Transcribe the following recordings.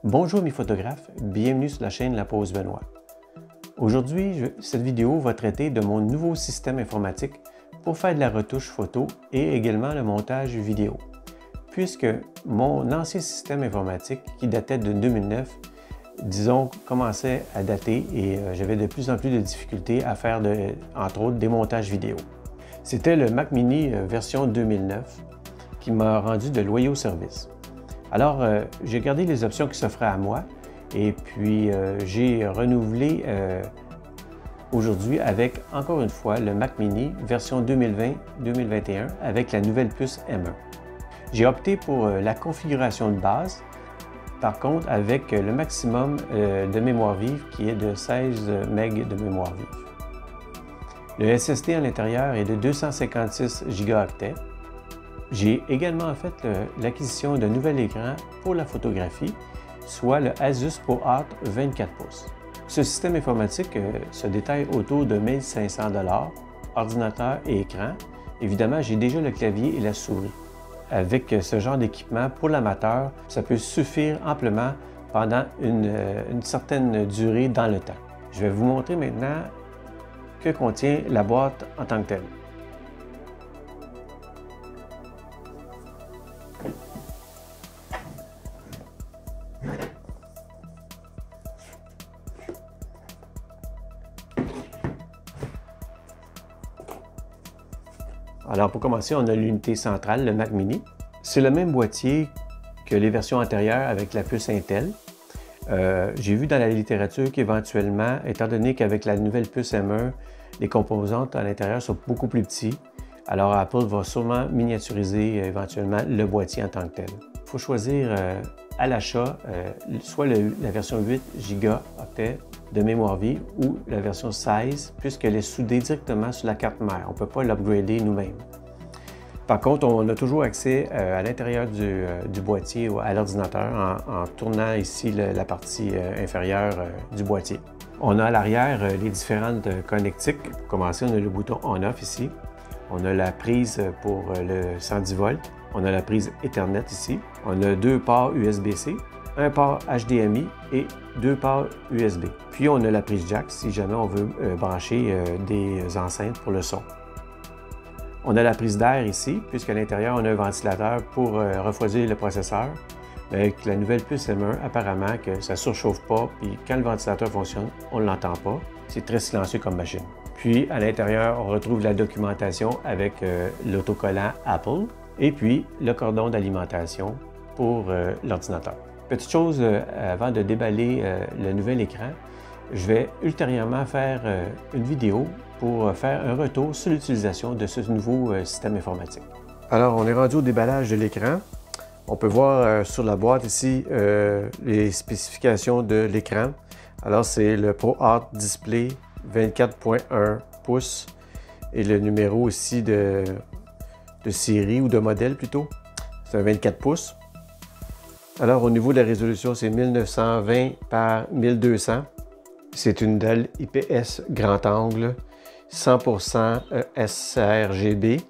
Bonjour mes photographes, bienvenue sur la chaîne La Pause Benoît. Aujourd'hui, cette vidéo va traiter de mon nouveau système informatique pour faire de la retouche photo et également le montage vidéo. Puisque mon ancien système informatique qui datait de 2009, disons, commençait à dater et j'avais de plus en plus de difficultés à faire, entre autres, des montages vidéo. C'était le Mac Mini version 2009 qui m'a rendu de loyaux services. Alors, j'ai gardé les options qui s'offraient à moi et puis j'ai renouvelé aujourd'hui avec, encore une fois, le Mac Mini version 2020-2021 avec la nouvelle puce M1. J'ai opté pour la configuration de base, par contre avec le maximum de mémoire vive qui est de 16 MB de mémoire vive. Le SSD à l'intérieur est de 256 Go. J'ai également fait l'acquisition d'un nouvel écran pour la photographie, soit le Asus ProArt 24 pouces. Ce système informatique se détaille autour de 1 500 $, ordinateur et écran. Évidemment, j'ai déjà le clavier et la souris. Avec ce genre d'équipement, pour l'amateur, ça peut suffire amplement pendant une certaine durée dans le temps. Je vais vous montrer maintenant que contient la boîte en tant que telle. Alors pour commencer, on a l'unité centrale, le Mac Mini. C'est le même boîtier que les versions antérieures avec la puce Intel. J'ai vu dans la littérature qu'éventuellement, étant donné qu'avec la nouvelle puce M1, les composantes à l'intérieur sont beaucoup plus petites, alors Apple va sûrement miniaturiser éventuellement le boîtier en tant que tel. Il faut choisir à l'achat soit la version 8 Go de mémoire vive ou la version 16 puisqu'elle est soudée directement sur la carte mère. On ne peut pas l'upgrader nous-mêmes. Par contre, on a toujours accès à l'intérieur du boîtier ou à l'ordinateur en tournant ici la partie inférieure du boîtier. On a à l'arrière les différentes connectiques. Pour commencer, on a le bouton On-Off ici. On a la prise pour le 110 volts. On a la prise Ethernet ici. On a 2 ports USB-C, un port HDMI et 2 ports USB. Puis on a la prise jack si jamais on veut brancher des enceintes pour le son. On a la prise d'air ici, puisqu'à l'intérieur on a un ventilateur pour refroidir le processeur. Mais avec la nouvelle puce M1, apparemment que ça ne surchauffe pas, puis quand le ventilateur fonctionne, on ne l'entend pas. C'est très silencieux comme machine. Puis à l'intérieur, on retrouve la documentation avec l'autocollant Apple et puis le cordon d'alimentation pour l'ordinateur. Petite chose avant de déballer le nouvel écran, je vais ultérieurement faire une vidéo pour faire un retour sur l'utilisation de ce nouveau système informatique. Alors, on est rendu au déballage de l'écran. On peut voir sur la boîte ici les spécifications de l'écran. Alors, c'est le ProArt Display 24.1 pouces et le numéro ici de série ou de modèle plutôt. C'est un 24 pouces. Alors, au niveau de la résolution, c'est 1920 par 1200. C'est une dalle IPS grand angle, 100% sRGB,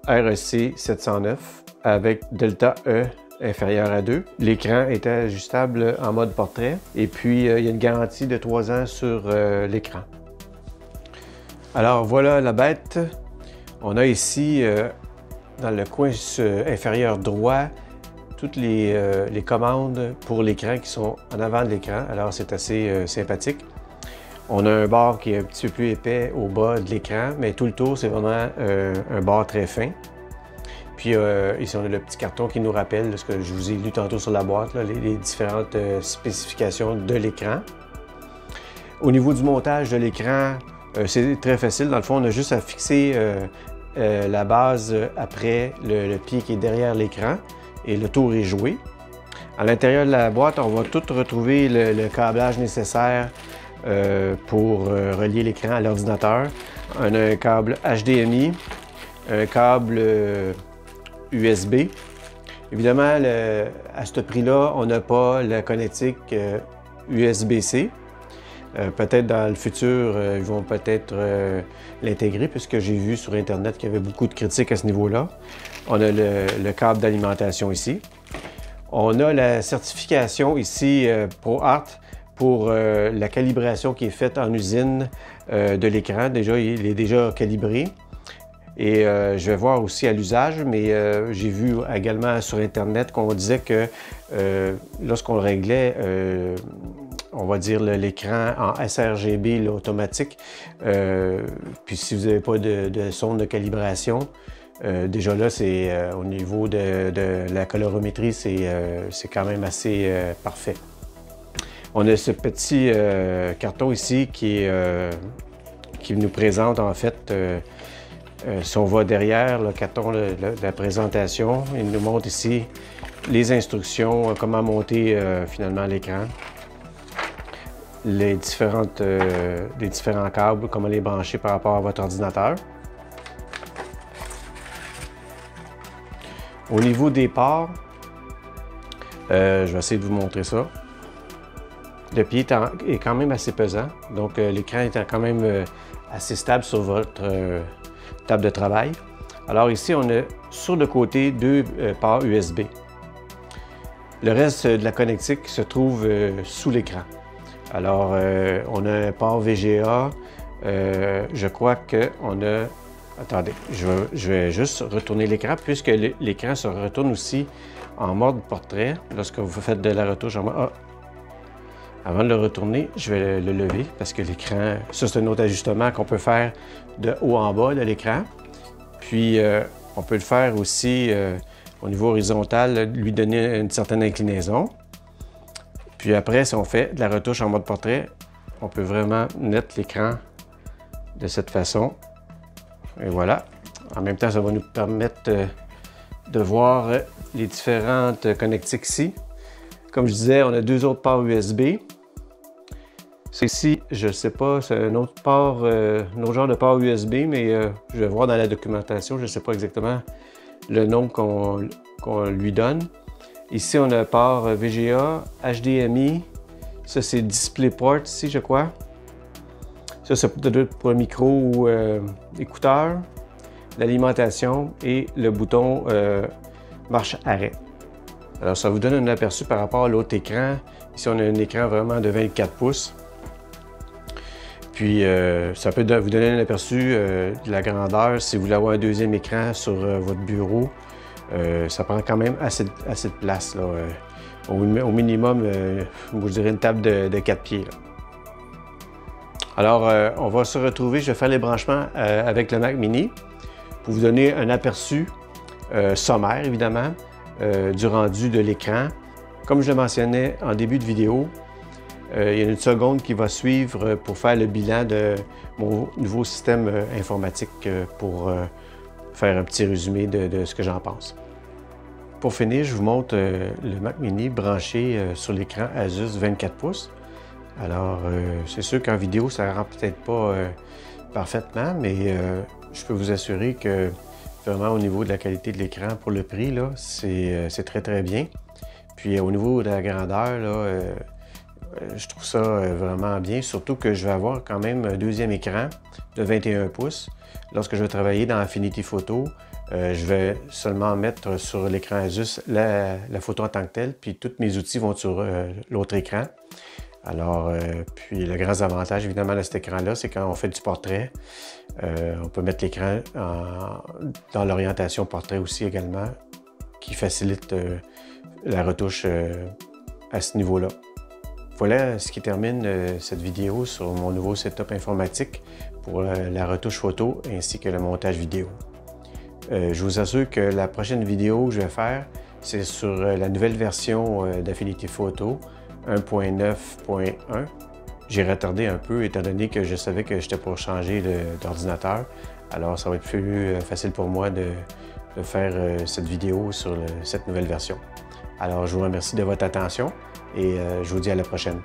REC 709 avec delta E inférieur à 2. L'écran est ajustable en mode portrait et puis il y a une garantie de 3 ans sur l'écran. Alors voilà la bête. On a ici dans le coin inférieur droit toutes les commandes pour l'écran qui sont en avant de l'écran. Alors c'est assez sympathique. On a un bord qui est un petit peu plus épais au bas de l'écran, mais tout le tour c'est vraiment un bord très fin. Puis ici, on a le petit carton qui nous rappelle ce que je vous ai lu tantôt sur la boîte, là, les différentes spécifications de l'écran. Au niveau du montage de l'écran, c'est très facile. Dans le fond, on a juste à fixer la base après le pied qui est derrière l'écran et le tour est joué. À l'intérieur de la boîte, on va tout retrouver le câblage nécessaire pour relier l'écran à l'ordinateur. On a un câble HDMI, un câble USB. Évidemment, à ce prix-là, on n'a pas la connectique USB-C. Peut-être dans le futur, ils vont peut-être l'intégrer puisque j'ai vu sur Internet qu'il y avait beaucoup de critiques à ce niveau-là. On a le câble d'alimentation ici. On a la certification ici ProArt pour la calibration qui est faite en usine de l'écran. Déjà, il est déjà calibré. Et je vais voir aussi à l'usage, mais j'ai vu également sur Internet qu'on disait que lorsqu'on réglait, on va dire l'écran en sRGB là, automatique, puis si vous n'avez pas de sonde de calibration, déjà là, c'est au niveau de la colorimétrie, c'est quand même assez parfait. On a ce petit carton ici qui nous présente en fait, si on va derrière le carton de la présentation, il nous montre ici les instructions, comment monter finalement l'écran, les différents câbles, comment les brancher par rapport à votre ordinateur. Au niveau des ports, je vais essayer de vous montrer ça. Le pied est quand même assez pesant, donc l'écran est quand même assez stable sur votre table de travail. Alors ici, on a sur le côté deux ports USB. Le reste de la connectique se trouve sous l'écran. Alors, on a un port VGA. Je crois qu'on a... Attendez, je vais juste retourner l'écran puisque l'écran se retourne aussi en mode portrait lorsque vous faites de la retouche en mode... Ah. Avant de le retourner, je vais le lever parce que l'écran, ça c'est un autre ajustement qu'on peut faire de haut en bas de l'écran. Puis on peut le faire aussi au niveau horizontal, lui donner une certaine inclinaison. Puis après, si on fait de la retouche en mode portrait, on peut vraiment mettre l'écran de cette façon. Et voilà. En même temps, ça va nous permettre de voir les différentes connectiques ici. Comme je disais, on a deux autres ports USB. Ici, je ne sais pas, c'est un autre port, un autre genre de port USB, mais je vais voir dans la documentation, je ne sais pas exactement le nom qu'on lui donne. Ici, on a un port VGA, HDMI, ça c'est DisplayPort ici, je crois. Ça, c'est peut-être pour le micro ou écouteur, l'alimentation et le bouton marche-arrêt. Alors, ça vous donne un aperçu par rapport à l'autre écran. Ici, on a un écran vraiment de 24 pouces. Puis, ça peut vous donner un aperçu de la grandeur. Si vous voulez avoir un deuxième écran sur votre bureau, ça prend quand même assez de place, là. Au minimum, je dirais une table de 4 pieds, là. Alors, on va se retrouver. Je vais faire les branchements avec le Mac Mini pour vous donner un aperçu sommaire, évidemment, du rendu de l'écran. Comme je le mentionnais en début de vidéo, il y a une seconde qui va suivre pour faire le bilan de mon nouveau système informatique pour faire un petit résumé de ce que j'en pense. Pour finir, je vous montre le Mac Mini branché sur l'écran Asus 24 pouces. Alors, c'est sûr qu'en vidéo, ça ne rend peut-être pas parfaitement, mais je peux vous assurer que vraiment au niveau de la qualité de l'écran pour le prix, là, c'est très très bien. Puis au niveau de la grandeur, là, je trouve ça vraiment bien, surtout que je vais avoir quand même un deuxième écran de 21 pouces. Lorsque je vais travailler dans Affinity Photo, je vais seulement mettre sur l'écran Asus la photo en tant que telle, puis tous mes outils vont sur l'autre écran. Alors, puis le grand avantage évidemment de cet écran-là, c'est quand on fait du portrait, on peut mettre l'écran dans l'orientation portrait aussi également, qui facilite la retouche à ce niveau-là. Voilà ce qui termine cette vidéo sur mon nouveau setup informatique pour la retouche photo ainsi que le montage vidéo. Je vous assure que la prochaine vidéo que je vais faire, c'est sur la nouvelle version d'Affinity Photo 1.9.1. J'ai retardé un peu étant donné que je savais que j'étais pour changer d'ordinateur. Alors ça va être plus facile pour moi de faire cette vidéo sur cette nouvelle version. Alors je vous remercie de votre attention et je vous dis à la prochaine.